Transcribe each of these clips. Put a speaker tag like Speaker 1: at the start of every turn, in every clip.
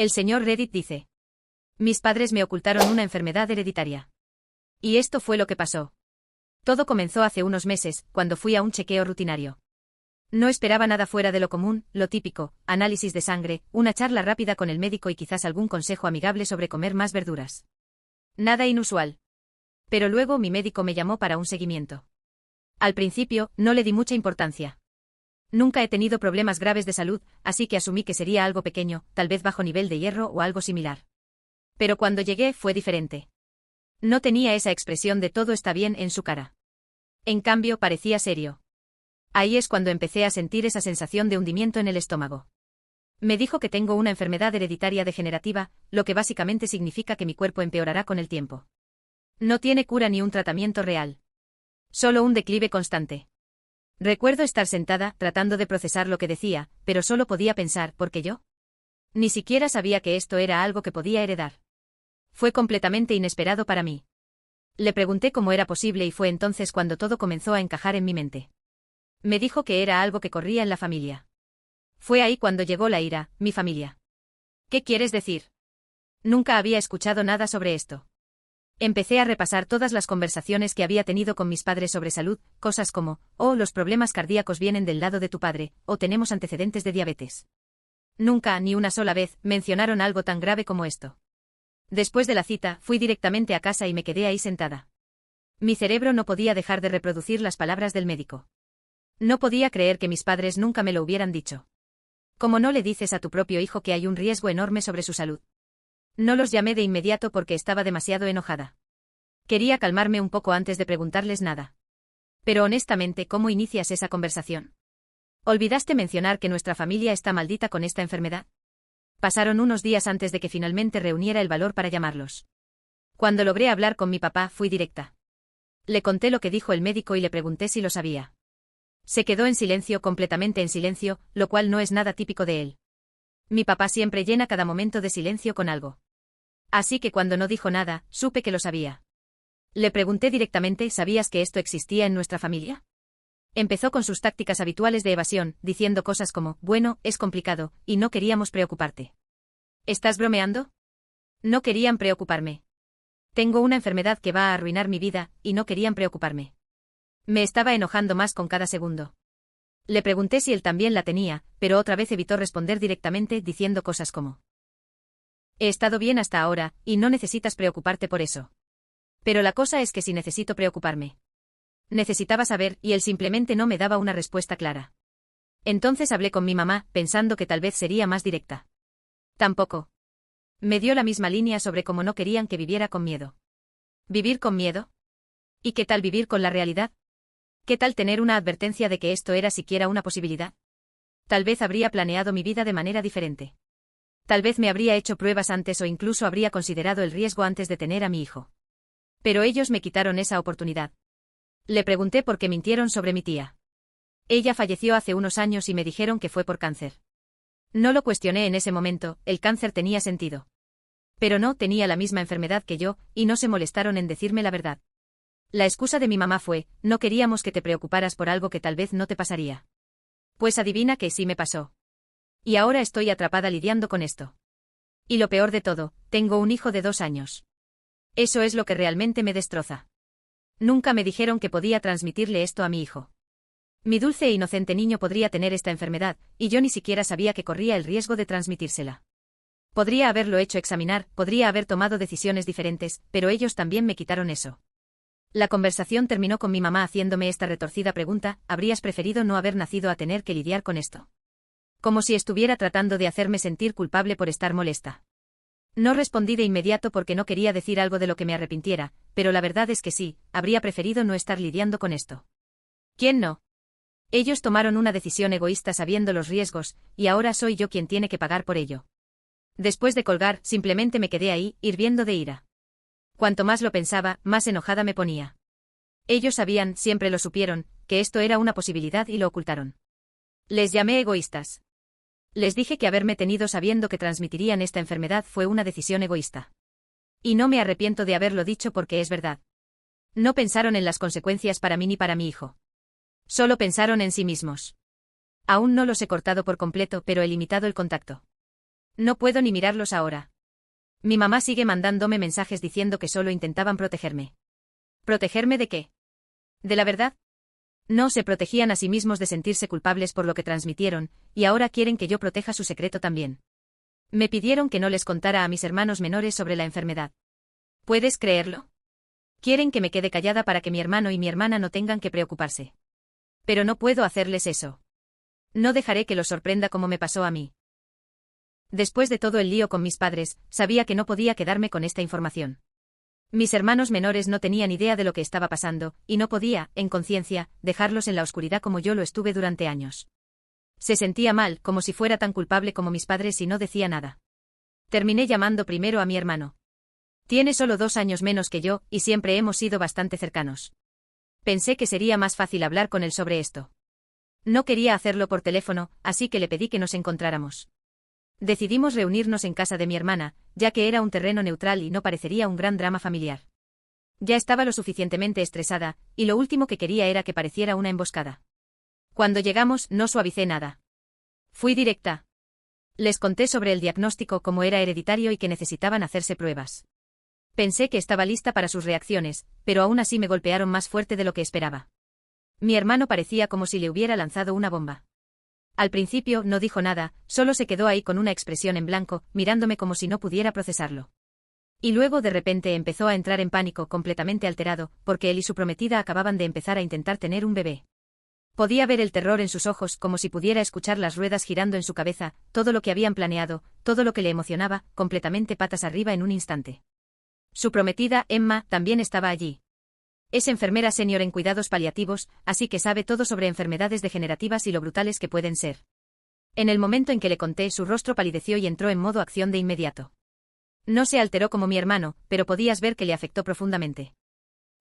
Speaker 1: El señor Reddit dice: mis padres me ocultaron una enfermedad hereditaria. Y esto fue lo que pasó. Todo comenzó hace unos meses, cuando fui a un chequeo rutinario. No esperaba nada fuera de lo común, lo típico: análisis de sangre, una charla rápida con el médico y quizás algún consejo amigable sobre comer más verduras. Nada inusual. Pero luego mi médico me llamó para un seguimiento. Al principio, no le di mucha importancia. Nunca he tenido problemas graves de salud, así que asumí que sería algo pequeño, tal vez bajo nivel de hierro o algo similar. Pero cuando llegué fue diferente. No tenía esa expresión de todo está bien en su cara. En cambio, parecía serio. Ahí es cuando empecé a sentir esa sensación de hundimiento en el estómago. Me dijo que tengo una enfermedad hereditaria degenerativa, lo que básicamente significa que mi cuerpo empeorará con el tiempo. No tiene cura ni un tratamiento real. Solo un declive constante. Recuerdo estar sentada, tratando de procesar lo que decía, pero solo podía pensar: ¿por qué yo? Ni siquiera sabía que esto era algo que podía heredar. Fue completamente inesperado para mí. Le pregunté cómo era posible y fue entonces cuando todo comenzó a encajar en mi mente. Me dijo que era algo que corría en la familia. Fue ahí cuando llegó la ira: mi familia. ¿Qué quieres decir? Nunca había escuchado nada sobre esto. Empecé a repasar todas las conversaciones que había tenido con mis padres sobre salud, cosas como: oh, los problemas cardíacos vienen del lado de tu padre, o tenemos antecedentes de diabetes. Nunca, ni una sola vez, mencionaron algo tan grave como esto. Después de la cita, fui directamente a casa y me quedé ahí sentada. Mi cerebro no podía dejar de reproducir las palabras del médico. No podía creer que mis padres nunca me lo hubieran dicho. ¿Cómo no le dices a tu propio hijo que hay un riesgo enorme sobre su salud? No los llamé de inmediato porque estaba demasiado enojada. Quería calmarme un poco antes de preguntarles nada. Pero honestamente, ¿cómo inicias esa conversación? ¿Olvidaste mencionar que nuestra familia está maldita con esta enfermedad? Pasaron unos días antes de que finalmente reuniera el valor para llamarlos. Cuando logré hablar con mi papá, fui directa. Le conté lo que dijo el médico y le pregunté si lo sabía. Se quedó en silencio, completamente en silencio, lo cual no es nada típico de él. Mi papá siempre llena cada momento de silencio con algo. Así que cuando no dijo nada, supe que lo sabía. Le pregunté directamente: ¿sabías que esto existía en nuestra familia? Empezó con sus tácticas habituales de evasión, diciendo cosas como: bueno, es complicado, y no queríamos preocuparte. ¿Estás bromeando? No querían preocuparme. Tengo una enfermedad que va a arruinar mi vida, y no querían preocuparme. Me estaba enojando más con cada segundo. Le pregunté si él también la tenía, pero otra vez evitó responder directamente, diciendo cosas como: he estado bien hasta ahora, y no necesitas preocuparte por eso. Pero la cosa es que sí necesito preocuparme. Necesitaba saber, y él simplemente no me daba una respuesta clara. Entonces hablé con mi mamá, pensando que tal vez sería más directa. Tampoco. Me dio la misma línea sobre cómo no querían que viviera con miedo. ¿Vivir con miedo? ¿Y qué tal vivir con la realidad? ¿Qué tal tener una advertencia de que esto era siquiera una posibilidad? Tal vez habría planeado mi vida de manera diferente. Tal vez me habría hecho pruebas antes o incluso habría considerado el riesgo antes de tener a mi hijo. Pero ellos me quitaron esa oportunidad. Le pregunté por qué mintieron sobre mi tía. Ella falleció hace unos años y me dijeron que fue por cáncer. No lo cuestioné en ese momento, el cáncer tenía sentido. Pero no tenía la misma enfermedad que yo, y no se molestaron en decirme la verdad. La excusa de mi mamá fue: no queríamos que te preocuparas por algo que tal vez no te pasaría. Pues adivina que sí me pasó. Y ahora estoy atrapada lidiando con esto. Y lo peor de todo, tengo un hijo de 2 años. Eso es lo que realmente me destroza. Nunca me dijeron que podía transmitirle esto a mi hijo. Mi dulce e inocente niño podría tener esta enfermedad, y yo ni siquiera sabía que corría el riesgo de transmitírsela. Podría haberlo hecho examinar, podría haber tomado decisiones diferentes, pero ellos también me quitaron eso. La conversación terminó con mi mamá haciéndome esta retorcida pregunta: ¿habrías preferido no haber nacido a tener que lidiar con esto? Como si estuviera tratando de hacerme sentir culpable por estar molesta. No respondí de inmediato porque no quería decir algo de lo que me arrepintiera, pero la verdad es que sí, habría preferido no estar lidiando con esto. ¿Quién no? Ellos tomaron una decisión egoísta sabiendo los riesgos, y ahora soy yo quien tiene que pagar por ello. Después de colgar, simplemente me quedé ahí, hirviendo de ira. Cuanto más lo pensaba, más enojada me ponía. Ellos sabían, siempre lo supieron, que esto era una posibilidad y lo ocultaron. Les llamé egoístas. Les dije que haberme tenido sabiendo que transmitirían esta enfermedad fue una decisión egoísta. Y no me arrepiento de haberlo dicho porque es verdad. No pensaron en las consecuencias para mí ni para mi hijo. Solo pensaron en sí mismos. Aún no los he cortado por completo, pero he limitado el contacto. No puedo ni mirarlos ahora. Mi mamá sigue mandándome mensajes diciendo que solo intentaban protegerme. ¿Protegerme de qué? ¿De la verdad? No se protegían a sí mismos de sentirse culpables por lo que transmitieron, y ahora quieren que yo proteja su secreto también. Me pidieron que no les contara a mis hermanos menores sobre la enfermedad. ¿Puedes creerlo? Quieren que me quede callada para que mi hermano y mi hermana no tengan que preocuparse. Pero no puedo hacerles eso. No dejaré que los sorprenda como me pasó a mí. Después de todo el lío con mis padres, sabía que no podía quedarme con esta información. Mis hermanos menores no tenían idea de lo que estaba pasando, y no podía, en conciencia, dejarlos en la oscuridad como yo lo estuve durante años. Se sentía mal, como si fuera tan culpable como mis padres y no decía nada. Terminé llamando primero a mi hermano. Tiene solo 2 años menos que yo, y siempre hemos sido bastante cercanos. Pensé que sería más fácil hablar con él sobre esto. No quería hacerlo por teléfono, así que le pedí que nos encontráramos. Decidimos reunirnos en casa de mi hermana, ya que era un terreno neutral y no parecería un gran drama familiar. Ya estaba lo suficientemente estresada, y lo último que quería era que pareciera una emboscada. Cuando llegamos, no suavicé nada. Fui directa. Les conté sobre el diagnóstico, como era hereditario y que necesitaban hacerse pruebas. Pensé que estaba lista para sus reacciones, pero aún así me golpearon más fuerte de lo que esperaba. Mi hermano parecía como si le hubiera lanzado una bomba. Al principio no dijo nada, solo se quedó ahí con una expresión en blanco, mirándome como si no pudiera procesarlo. Y luego de repente empezó a entrar en pánico, completamente alterado, porque él y su prometida acababan de empezar a intentar tener un bebé. Podía ver el terror en sus ojos, como si pudiera escuchar las ruedas girando en su cabeza, todo lo que habían planeado, todo lo que le emocionaba, completamente patas arriba en un instante. Su prometida, Emma, también estaba allí. Es enfermera senior en cuidados paliativos, así que sabe todo sobre enfermedades degenerativas y lo brutales que pueden ser. En el momento en que le conté, su rostro palideció y entró en modo acción de inmediato. No se alteró como mi hermano, pero podías ver que le afectó profundamente.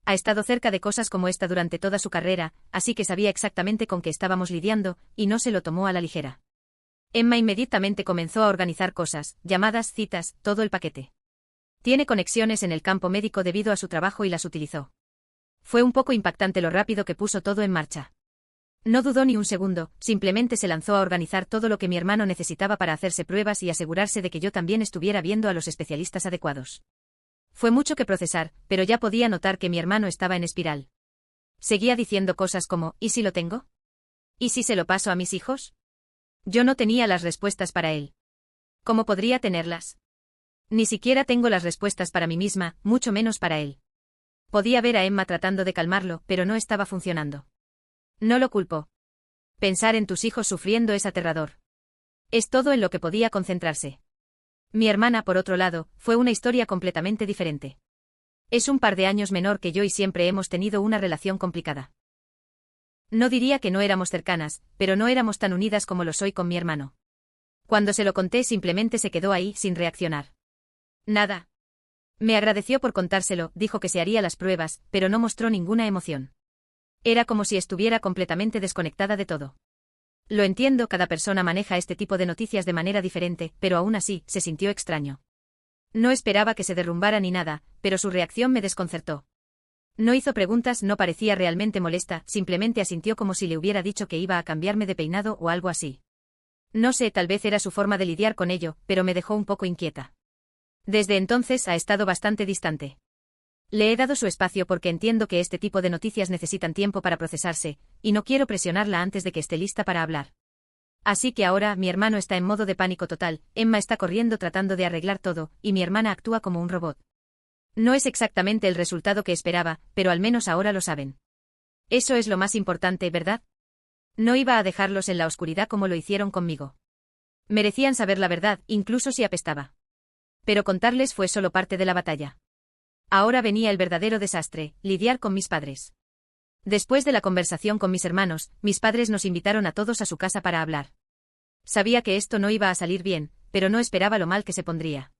Speaker 1: Ha estado cerca de cosas como esta durante toda su carrera, así que sabía exactamente con qué estábamos lidiando, y no se lo tomó a la ligera. Emma inmediatamente comenzó a organizar cosas, llamadas, citas, todo el paquete. Tiene conexiones en el campo médico debido a su trabajo y las utilizó. Fue un poco impactante lo rápido que puso todo en marcha. No dudó ni un segundo, simplemente se lanzó a organizar todo lo que mi hermano necesitaba para hacerse pruebas y asegurarse de que yo también estuviera viendo a los especialistas adecuados. Fue mucho que procesar, pero ya podía notar que mi hermano estaba en espiral. Seguía diciendo cosas como, ¿y si lo tengo? ¿Y si se lo paso a mis hijos? Yo no tenía las respuestas para él. ¿Cómo podría tenerlas? Ni siquiera tengo las respuestas para mí misma, mucho menos para él. Podía ver a Emma tratando de calmarlo, pero no estaba funcionando. No lo culpo. Pensar en tus hijos sufriendo es aterrador. Es todo en lo que podía concentrarse. Mi hermana, por otro lado, fue una historia completamente diferente. Es un par de años menor que yo y siempre hemos tenido una relación complicada. No diría que no éramos cercanas, pero no éramos tan unidas como lo soy con mi hermano. Cuando se lo conté, simplemente se quedó ahí, sin reaccionar. Nada. Me agradeció por contárselo, dijo que se haría las pruebas, pero no mostró ninguna emoción. Era como si estuviera completamente desconectada de todo. Lo entiendo, cada persona maneja este tipo de noticias de manera diferente, pero aún así, se sintió extraño. No esperaba que se derrumbara ni nada, pero su reacción me desconcertó. No hizo preguntas, no parecía realmente molesta, simplemente asintió como si le hubiera dicho que iba a cambiarme de peinado o algo así. No sé, tal vez era su forma de lidiar con ello, pero me dejó un poco inquieta. Desde entonces ha estado bastante distante. Le he dado su espacio porque entiendo que este tipo de noticias necesitan tiempo para procesarse, y no quiero presionarla antes de que esté lista para hablar. Así que ahora mi hermano está en modo de pánico total, Emma está corriendo tratando de arreglar todo, y mi hermana actúa como un robot. No es exactamente el resultado que esperaba, pero al menos ahora lo saben. Eso es lo más importante, ¿verdad? No iba a dejarlos en la oscuridad como lo hicieron conmigo. Merecían saber la verdad, incluso si apestaba. Pero contarles fue solo parte de la batalla. Ahora venía el verdadero desastre, lidiar con mis padres. Después de la conversación con mis hermanos, mis padres nos invitaron a todos a su casa para hablar. Sabía que esto no iba a salir bien, pero no esperaba lo mal que se pondría.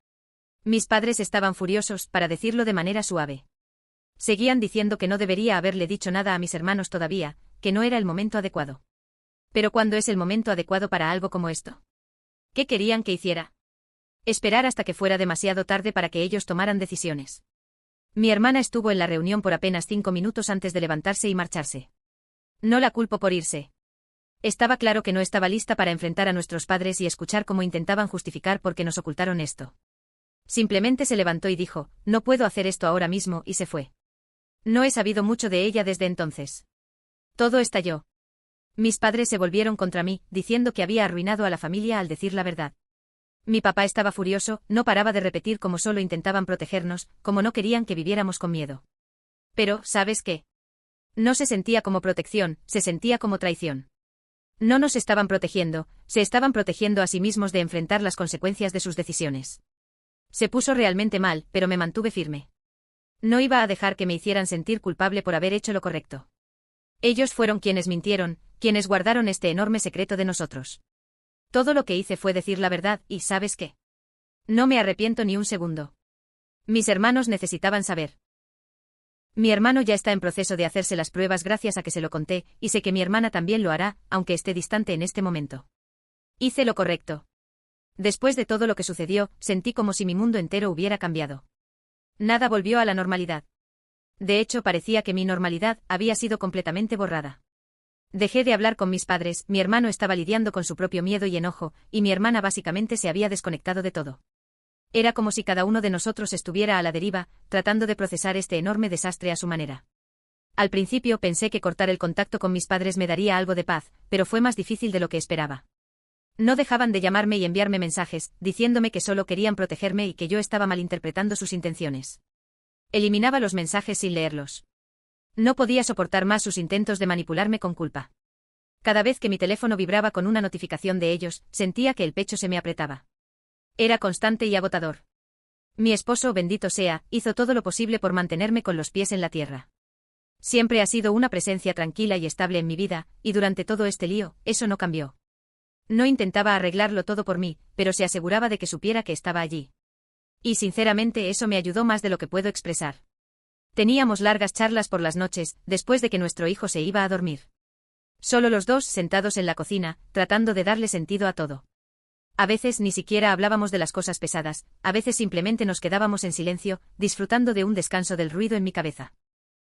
Speaker 1: Mis padres estaban furiosos, para decirlo de manera suave. Seguían diciendo que no debería haberle dicho nada a mis hermanos todavía, que no era el momento adecuado. Pero ¿cuándo es el momento adecuado para algo como esto? ¿Qué querían que hiciera? Esperar hasta que fuera demasiado tarde para que ellos tomaran decisiones. Mi hermana estuvo en la reunión por apenas 5 minutos antes de levantarse y marcharse. No la culpo por irse. Estaba claro que no estaba lista para enfrentar a nuestros padres y escuchar cómo intentaban justificar por qué nos ocultaron esto. Simplemente se levantó y dijo, no puedo hacer esto ahora mismo, y se fue. No he sabido mucho de ella desde entonces. Todo estalló. Mis padres se volvieron contra mí, diciendo que había arruinado a la familia al decir la verdad. Mi papá estaba furioso, no paraba de repetir cómo solo intentaban protegernos, cómo no querían que viviéramos con miedo. Pero, ¿sabes qué? No se sentía como protección, se sentía como traición. No nos estaban protegiendo, se estaban protegiendo a sí mismos de enfrentar las consecuencias de sus decisiones. Se puso realmente mal, pero me mantuve firme. No iba a dejar que me hicieran sentir culpable por haber hecho lo correcto. Ellos fueron quienes mintieron, quienes guardaron este enorme secreto de nosotros. Todo lo que hice fue decir la verdad, y ¿sabes qué? No me arrepiento ni un segundo. Mis hermanos necesitaban saber. Mi hermano ya está en proceso de hacerse las pruebas gracias a que se lo conté, y sé que mi hermana también lo hará, aunque esté distante en este momento. Hice lo correcto. Después de todo lo que sucedió, sentí como si mi mundo entero hubiera cambiado. Nada volvió a la normalidad. De hecho, parecía que mi normalidad había sido completamente borrada. Dejé de hablar con mis padres, mi hermano estaba lidiando con su propio miedo y enojo, y mi hermana básicamente se había desconectado de todo. Era como si cada uno de nosotros estuviera a la deriva, tratando de procesar este enorme desastre a su manera. Al principio pensé que cortar el contacto con mis padres me daría algo de paz, pero fue más difícil de lo que esperaba. No dejaban de llamarme y enviarme mensajes, diciéndome que solo querían protegerme y que yo estaba malinterpretando sus intenciones. Eliminaba los mensajes sin leerlos. No podía soportar más sus intentos de manipularme con culpa. Cada vez que mi teléfono vibraba con una notificación de ellos, sentía que el pecho se me apretaba. Era constante y agotador. Mi esposo, bendito sea, hizo todo lo posible por mantenerme con los pies en la tierra. Siempre ha sido una presencia tranquila y estable en mi vida, y durante todo este lío, eso no cambió. No intentaba arreglarlo todo por mí, pero se aseguraba de que supiera que estaba allí. Y sinceramente eso me ayudó más de lo que puedo expresar. Teníamos largas charlas por las noches, después de que nuestro hijo se iba a dormir. Solo los dos sentados en la cocina, tratando de darle sentido a todo. A veces ni siquiera hablábamos de las cosas pesadas, a veces simplemente nos quedábamos en silencio, disfrutando de un descanso del ruido en mi cabeza.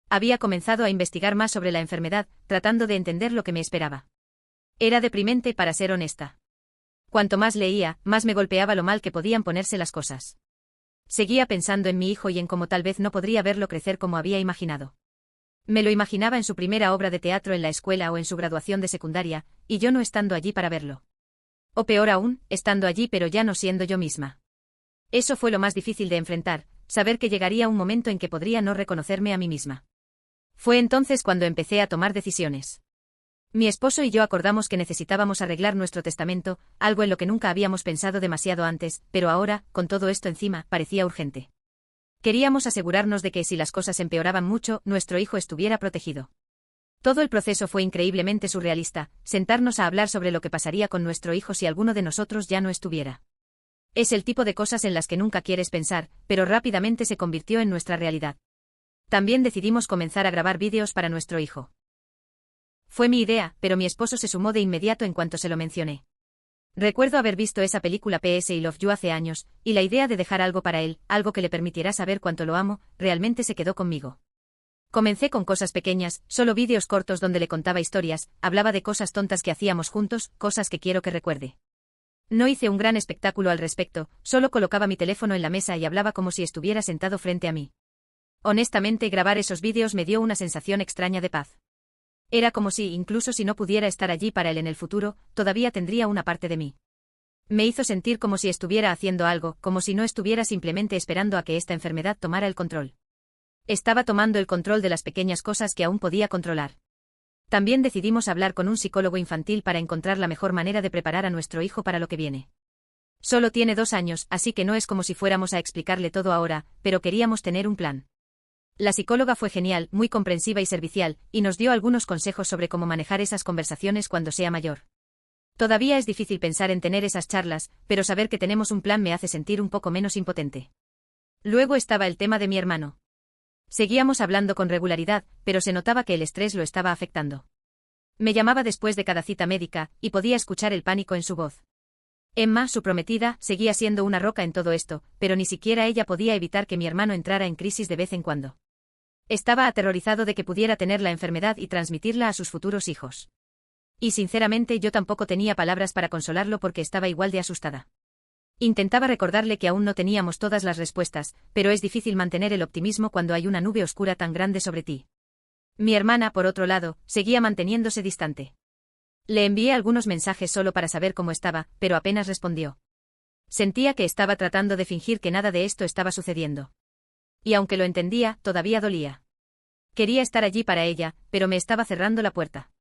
Speaker 1: Había comenzado a investigar más sobre la enfermedad, tratando de entender lo que me esperaba. Era deprimente, para ser honesta. Cuanto más leía, más me golpeaba lo mal que podían ponerse las cosas. Seguía pensando en mi hijo y en cómo tal vez no podría verlo crecer como había imaginado. Me lo imaginaba en su primera obra de teatro en la escuela o en su graduación de secundaria, y yo no estando allí para verlo. O peor aún, estando allí pero ya no siendo yo misma. Eso fue lo más difícil de enfrentar, saber que llegaría un momento en que podría no reconocerme a mí misma. Fue entonces cuando empecé a tomar decisiones. Mi esposo y yo acordamos que necesitábamos arreglar nuestro testamento, algo en lo que nunca habíamos pensado demasiado antes, pero ahora, con todo esto encima, parecía urgente. Queríamos asegurarnos de que si las cosas empeoraban mucho, nuestro hijo estuviera protegido. Todo el proceso fue increíblemente surrealista, sentarnos a hablar sobre lo que pasaría con nuestro hijo si alguno de nosotros ya no estuviera. Es el tipo de cosas en las que nunca quieres pensar, pero rápidamente se convirtió en nuestra realidad. También decidimos comenzar a grabar vídeos para nuestro hijo. Fue mi idea, pero mi esposo se sumó de inmediato en cuanto se lo mencioné. Recuerdo haber visto esa película PS I Love You hace años, y la idea de dejar algo para él, algo que le permitiera saber cuánto lo amo, realmente se quedó conmigo. Comencé con cosas pequeñas, solo vídeos cortos donde le contaba historias, hablaba de cosas tontas que hacíamos juntos, cosas que quiero que recuerde. No hice un gran espectáculo al respecto, solo colocaba mi teléfono en la mesa y hablaba como si estuviera sentado frente a mí. Honestamente, grabar esos vídeos me dio una sensación extraña de paz. Era como si, incluso si no pudiera estar allí para él en el futuro, todavía tendría una parte de mí. Me hizo sentir como si estuviera haciendo algo, como si no estuviera simplemente esperando a que esta enfermedad tomara el control. Estaba tomando el control de las pequeñas cosas que aún podía controlar. También decidimos hablar con un psicólogo infantil para encontrar la mejor manera de preparar a nuestro hijo para lo que viene. Solo tiene 2 años, así que no es como si fuéramos a explicarle todo ahora, pero queríamos tener un plan. La psicóloga fue genial, muy comprensiva y servicial, y nos dio algunos consejos sobre cómo manejar esas conversaciones cuando sea mayor. Todavía es difícil pensar en tener esas charlas, pero saber que tenemos un plan me hace sentir un poco menos impotente. Luego estaba el tema de mi hermano. Seguíamos hablando con regularidad, pero se notaba que el estrés lo estaba afectando. Me llamaba después de cada cita médica, y podía escuchar el pánico en su voz. Emma, su prometida, seguía siendo una roca en todo esto, pero ni siquiera ella podía evitar que mi hermano entrara en crisis de vez en cuando. Estaba aterrorizado de que pudiera tener la enfermedad y transmitirla a sus futuros hijos. Y sinceramente yo tampoco tenía palabras para consolarlo porque estaba igual de asustada. Intentaba recordarle que aún no teníamos todas las respuestas, pero es difícil mantener el optimismo cuando hay una nube oscura tan grande sobre ti. Mi hermana, por otro lado, seguía manteniéndose distante. Le envié algunos mensajes solo para saber cómo estaba, pero apenas respondió. Sentía que estaba tratando de fingir que nada de esto estaba sucediendo. Y aunque lo entendía, todavía dolía. Quería estar allí para ella, pero me estaba cerrando la puerta.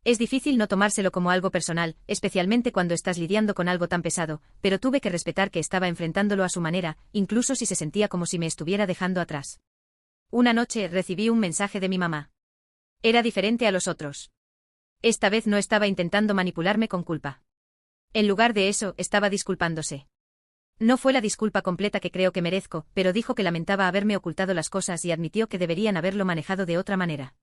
Speaker 1: Es difícil no tomárselo como algo personal, especialmente cuando estás lidiando con algo tan pesado, pero tuve que respetar que estaba enfrentándolo a su manera, incluso si se sentía como si me estuviera dejando atrás. Una noche recibí un mensaje de mi mamá. Era diferente a los otros. Esta vez no estaba intentando manipularme con culpa. En lugar de eso, estaba disculpándose. No fue la disculpa completa que creo que merezco, pero dijo que lamentaba haberme ocultado las cosas y admitió que deberían haberlo manejado de otra manera.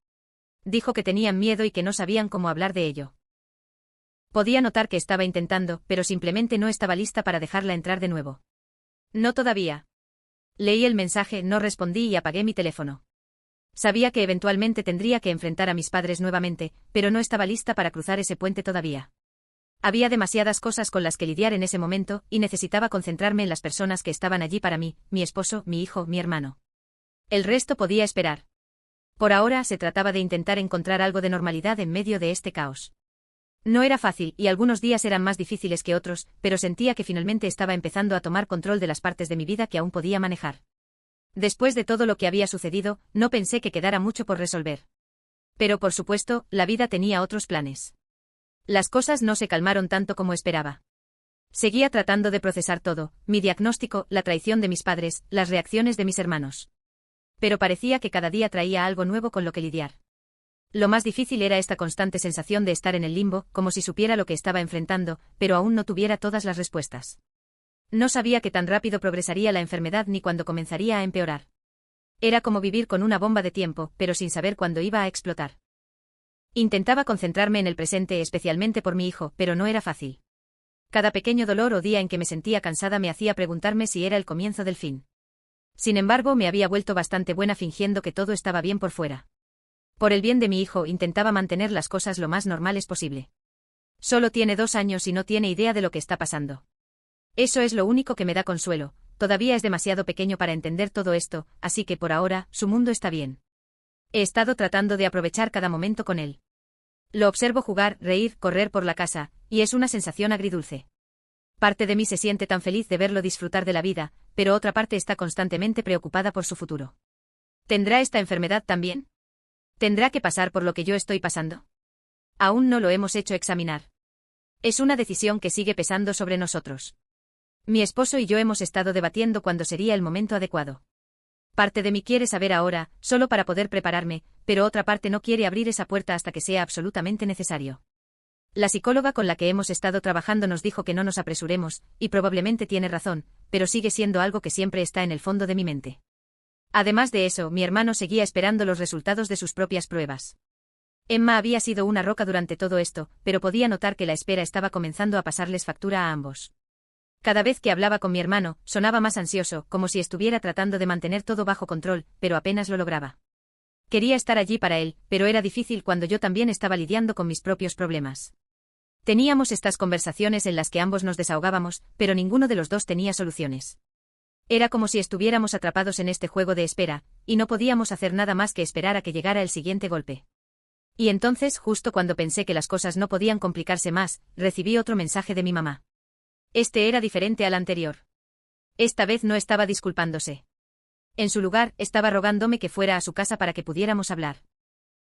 Speaker 1: Dijo que tenían miedo y que no sabían cómo hablar de ello. Podía notar que estaba intentando, pero simplemente no estaba lista para dejarla entrar de nuevo. No todavía. Leí el mensaje, no respondí y apagué mi teléfono. Sabía que eventualmente tendría que enfrentar a mis padres nuevamente, pero no estaba lista para cruzar ese puente todavía. Había demasiadas cosas con las que lidiar en ese momento, y necesitaba concentrarme en las personas que estaban allí para mí, mi esposo, mi hijo, mi hermano. El resto podía esperar. Por ahora se trataba de intentar encontrar algo de normalidad en medio de este caos. No era fácil, y algunos días eran más difíciles que otros, pero sentía que finalmente estaba empezando a tomar control de las partes de mi vida que aún podía manejar. Después de todo lo que había sucedido, no pensé que quedara mucho por resolver. Pero por supuesto, la vida tenía otros planes. Las cosas no se calmaron tanto como esperaba. Seguía tratando de procesar todo, mi diagnóstico, la traición de mis padres, las reacciones de mis hermanos. Pero parecía que cada día traía algo nuevo con lo que lidiar. Lo más difícil era esta constante sensación de estar en el limbo, como si supiera lo que estaba enfrentando, pero aún no tuviera todas las respuestas. No sabía qué tan rápido progresaría la enfermedad ni cuándo comenzaría a empeorar. Era como vivir con una bomba de tiempo, pero sin saber cuándo iba a explotar. Intentaba concentrarme en el presente, especialmente por mi hijo, pero no era fácil. Cada pequeño dolor o día en que me sentía cansada me hacía preguntarme si era el comienzo del fin. Sin embargo, me había vuelto bastante buena fingiendo que todo estaba bien por fuera. Por el bien de mi hijo, intentaba mantener las cosas lo más normales posible. Solo tiene 2 años y no tiene idea de lo que está pasando. Eso es lo único que me da consuelo, todavía es demasiado pequeño para entender todo esto, así que por ahora, su mundo está bien. He estado tratando de aprovechar cada momento con él. Lo observo jugar, reír, correr por la casa, y es una sensación agridulce. Parte de mí se siente tan feliz de verlo disfrutar de la vida, pero otra parte está constantemente preocupada por su futuro. ¿Tendrá esta enfermedad también? ¿Tendrá que pasar por lo que yo estoy pasando? Aún no lo hemos hecho examinar. Es una decisión que sigue pesando sobre nosotros. Mi esposo y yo hemos estado debatiendo cuándo sería el momento adecuado. Parte de mí quiere saber ahora, solo para poder prepararme, pero otra parte no quiere abrir esa puerta hasta que sea absolutamente necesario. La psicóloga con la que hemos estado trabajando nos dijo que no nos apresuremos, y probablemente tiene razón, pero sigue siendo algo que siempre está en el fondo de mi mente. Además de eso, mi hermano seguía esperando los resultados de sus propias pruebas. Emma había sido una roca durante todo esto, pero podía notar que la espera estaba comenzando a pasarles factura a ambos. Cada vez que hablaba con mi hermano, sonaba más ansioso, como si estuviera tratando de mantener todo bajo control, pero apenas lo lograba. Quería estar allí para él, pero era difícil cuando yo también estaba lidiando con mis propios problemas. Teníamos estas conversaciones en las que ambos nos desahogábamos, pero ninguno de los dos tenía soluciones. Era como si estuviéramos atrapados en este juego de espera, y no podíamos hacer nada más que esperar a que llegara el siguiente golpe. Y entonces, justo cuando pensé que las cosas no podían complicarse más, recibí otro mensaje de mi mamá. Este era diferente al anterior. Esta vez no estaba disculpándose. En su lugar, estaba rogándome que fuera a su casa para que pudiéramos hablar.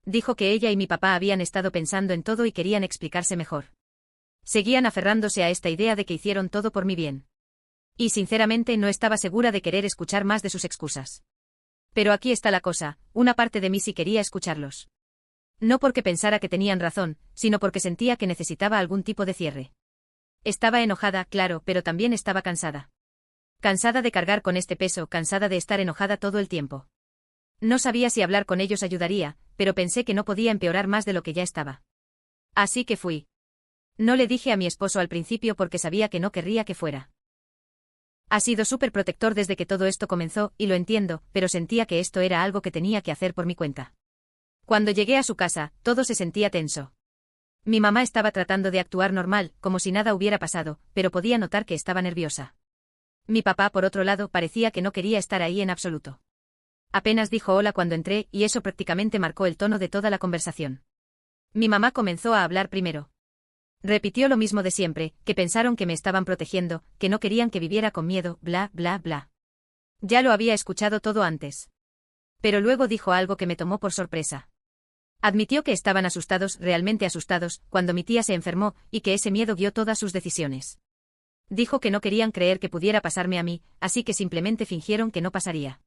Speaker 1: Dijo que ella y mi papá habían estado pensando en todo y querían explicarse mejor. Seguían aferrándose a esta idea de que hicieron todo por mi bien. Y sinceramente no estaba segura de querer escuchar más de sus excusas. Pero aquí está la cosa, una parte de mí sí quería escucharlos. No porque pensara que tenían razón, sino porque sentía que necesitaba algún tipo de cierre. Estaba enojada, claro, pero también estaba cansada. Cansada de cargar con este peso, cansada de estar enojada todo el tiempo. No sabía si hablar con ellos ayudaría, pero pensé que no podía empeorar más de lo que ya estaba. Así que fui. No le dije a mi esposo al principio porque sabía que no querría que fuera. Ha sido súper protector desde que todo esto comenzó, y lo entiendo, pero sentía que esto era algo que tenía que hacer por mi cuenta. Cuando llegué a su casa, todo se sentía tenso. Mi mamá estaba tratando de actuar normal, como si nada hubiera pasado, pero podía notar que estaba nerviosa. Mi papá, por otro lado, parecía que no quería estar ahí en absoluto. Apenas dijo hola cuando entré, y eso prácticamente marcó el tono de toda la conversación. Mi mamá comenzó a hablar primero. Repitió lo mismo de siempre, que pensaron que me estaban protegiendo, que no querían que viviera con miedo, bla, bla, bla. Ya lo había escuchado todo antes. Pero luego dijo algo que me tomó por sorpresa. Admitió que estaban asustados, realmente asustados, cuando mi tía se enfermó, y que ese miedo guió todas sus decisiones. Dijo que no querían creer que pudiera pasarme a mí, así que simplemente fingieron que no pasaría.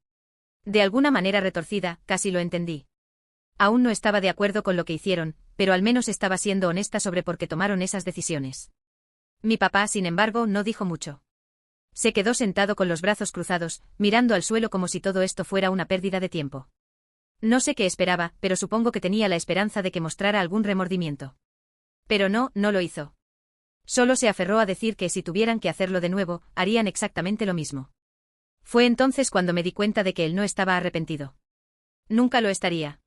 Speaker 1: De alguna manera retorcida, casi lo entendí. Aún no estaba de acuerdo con lo que hicieron, pero al menos estaba siendo honesta sobre por qué tomaron esas decisiones. Mi papá, sin embargo, no dijo mucho. Se quedó sentado con los brazos cruzados, mirando al suelo como si todo esto fuera una pérdida de tiempo. No sé qué esperaba, pero supongo que tenía la esperanza de que mostrara algún remordimiento. Pero no, no lo hizo. Solo se aferró a decir que si tuvieran que hacerlo de nuevo, harían exactamente lo mismo. Fue entonces cuando me di cuenta de que él no estaba arrepentido. Nunca lo estaría.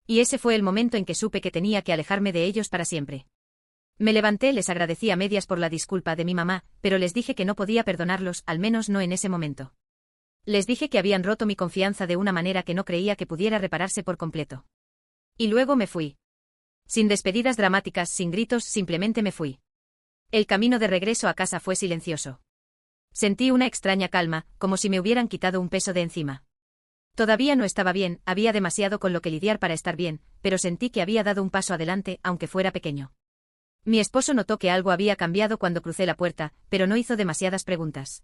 Speaker 1: Y ese fue el momento en que supe que tenía que alejarme de ellos para siempre. Me levanté, les agradecí a medias por la disculpa de mi mamá, pero les dije que no podía perdonarlos, al menos no en ese momento. Les dije que habían roto mi confianza de una manera que no creía que pudiera repararse por completo. Y luego me fui. Sin despedidas dramáticas, sin gritos, simplemente me fui. El camino de regreso a casa fue silencioso. Sentí una extraña calma, como si me hubieran quitado un peso de encima. Todavía no estaba bien, había demasiado con lo que lidiar para estar bien, pero sentí que había dado un paso adelante, aunque fuera pequeño. Mi esposo notó que algo había cambiado cuando crucé la puerta, pero no hizo demasiadas preguntas.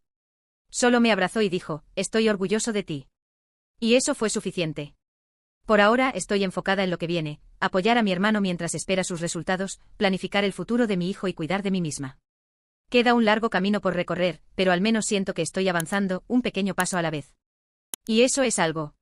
Speaker 1: Solo me abrazó y dijo, estoy orgulloso de ti. Y eso fue suficiente. Por ahora estoy enfocada en lo que viene, apoyar a mi hermano mientras espera sus resultados, planificar el futuro de mi hijo y cuidar de mí misma. Queda un largo camino por recorrer, pero al menos siento que estoy avanzando, un pequeño paso a la vez. Y eso es algo.